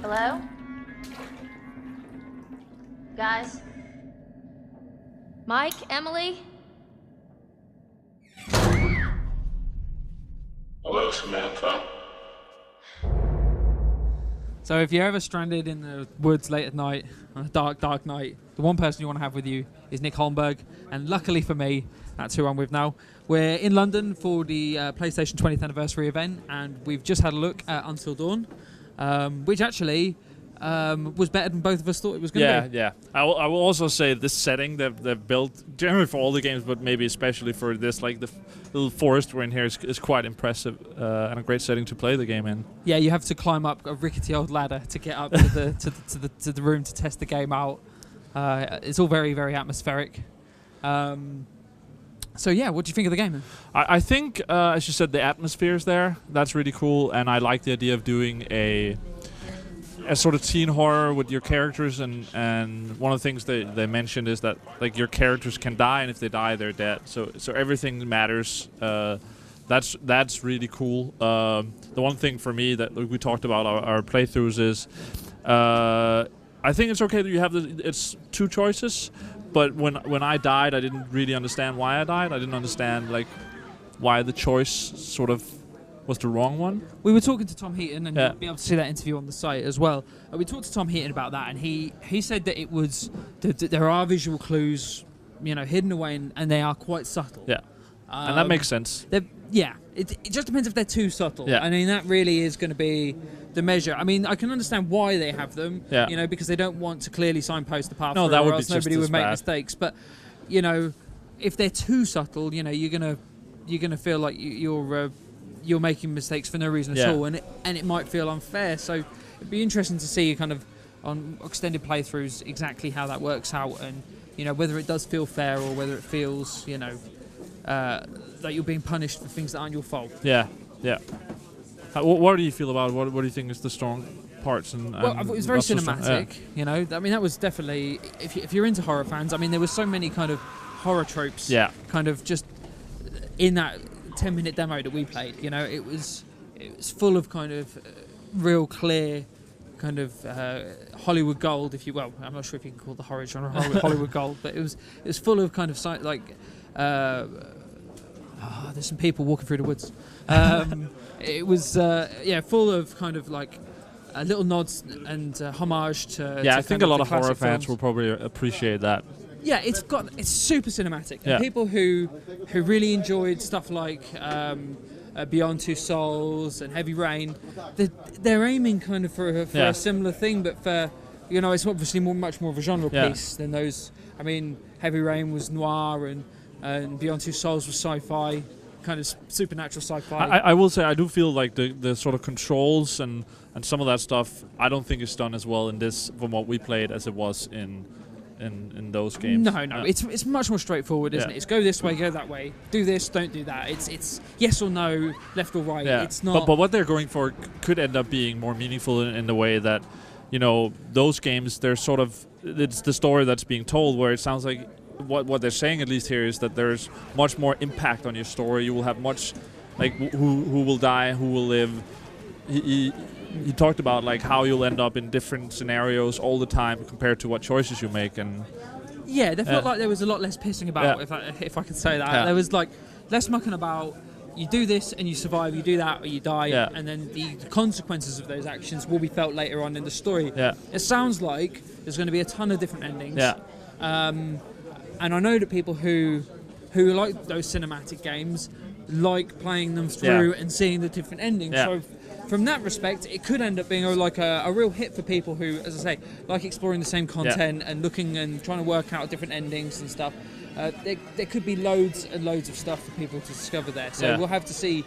Hello? Guys? Mike? Emily? Hello, Samantha. So if you're ever stranded in the woods late at night, on a dark, dark night, the one person you want to have with you is Nick Holmberg. And luckily for me, that's who I'm with now. We're in London for the PlayStation 20th anniversary event, and we've just had a look at Until Dawn, which actually was better than both of us thought it was going to be. Yeah. I will also say this setting they've built, generally for all the games, but maybe especially for this, like the little forest we're in here is quite impressive and a great setting to play the game in. Yeah, you have to climb up a rickety old ladder to get up to the room to test the game out. It's all very, very atmospheric. So yeah, what do you think of the game? I think, as you said, the atmosphere is there. That's really cool, and I like the idea of doing a sort of teen horror with your characters, and one of the things they mentioned is that like your characters can die, and if they die, they're dead. So everything matters. That's really cool. The one thing for me that we talked about our playthroughs is I think it's okay that you have it's two choices. But when I died, I didn't really understand why I died. I didn't understand like why the choice sort of was the wrong one. We were talking to Tom Heaton, and you'll be able to see that interview on the site as well. We talked to Tom Heaton about that, and he said that it was that there are visual clues, hidden away, and they are quite subtle. Yeah, and that makes sense. It just depends if they're too subtle. Yeah. I mean, that really is going to be the measure. I mean, I can understand why they have them. Yeah. Because they don't want to clearly signpost the path. No, through, that or would be else just nobody as would make bad. mistakes. But if they're too subtle, you're gonna feel like you're making mistakes for no reason at all, and it might feel unfair. So it'd be interesting to see kind of on extended playthroughs exactly how that works out, and whether it does feel fair or whether it feels that you're being punished for things that aren't your fault. Yeah. What do you feel about it? What do you think is the strong parts? Well, I thought it was very cinematic. I mean, that was definitely if you're into horror fans. I mean, there were so many kind of horror tropes. Yeah. Kind of just in that 10-minute demo that we played. It was full of kind of real clear kind of Hollywood gold, if you will. I'm not sure if you can call the horror genre Hollywood gold, but it was full of kind of there's some people walking through the woods. It was full of kind of like little nods and homage to. Yeah, to I think kind a lot the of horror classic fans films. will probably appreciate that. Yeah, it's super cinematic. Yeah. And people who really enjoyed stuff like Beyond Two Souls and Heavy Rain, they're aiming kind of for a similar thing, but for it's obviously much more of a genre piece than those. I mean, Heavy Rain was noir and Beyond Two Souls was sci-fi, kind of supernatural sci-fi. I will say I do feel like the sort of controls and some of that stuff I don't think is done as well in this from what we played as it was in those games. No, it's much more straightforward, isn't it? It's go this way, go that way, do this, don't do that. It's yes or no, left or right. Yeah. It's not. But what they're going for could end up being more meaningful in the way that, those games, they're sort of, it's the story that's being told, where it sounds like what they're saying at least here is that there's much more impact on your story. You will have much, like who will die, who will live. He talked about like how you'll end up in different scenarios all the time compared to what choices you make, and they felt like there was a lot less pissing about, if I could say that. There was like less mucking about. You do this and you survive, you do that or you die, and then the consequences of those actions will be felt later on in the story. It sounds like there's going to be a ton of different endings. And I know that people who like those cinematic games like playing them through and seeing the different endings. So from that respect, it could end up being a real hit for people who, as I say, like exploring the same content and looking and trying to work out different endings and stuff. There could be loads and loads of stuff for people to discover there. So we'll have to see.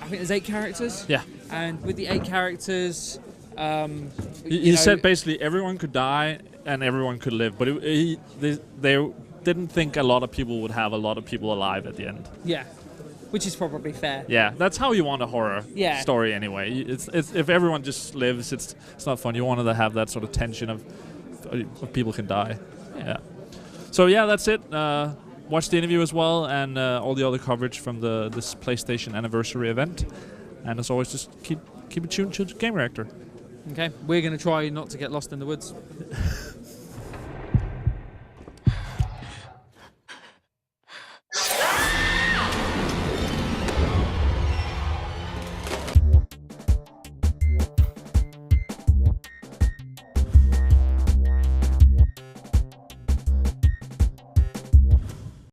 I think there's 8 characters. Yeah. And with the 8 characters, he said basically everyone could die and everyone could live, but they didn't think a lot of people would have a lot of people alive at the end. Yeah. Which is probably fair. Yeah, that's how you want a horror story anyway. It's if everyone just lives, it's not fun. You want to have that sort of tension of people can die. Yeah. So that's it. Watch the interview as well and all the other coverage from this PlayStation anniversary event. And as always, just keep it tuned to Gamereactor. Okay, we're going to try not to get lost in the woods.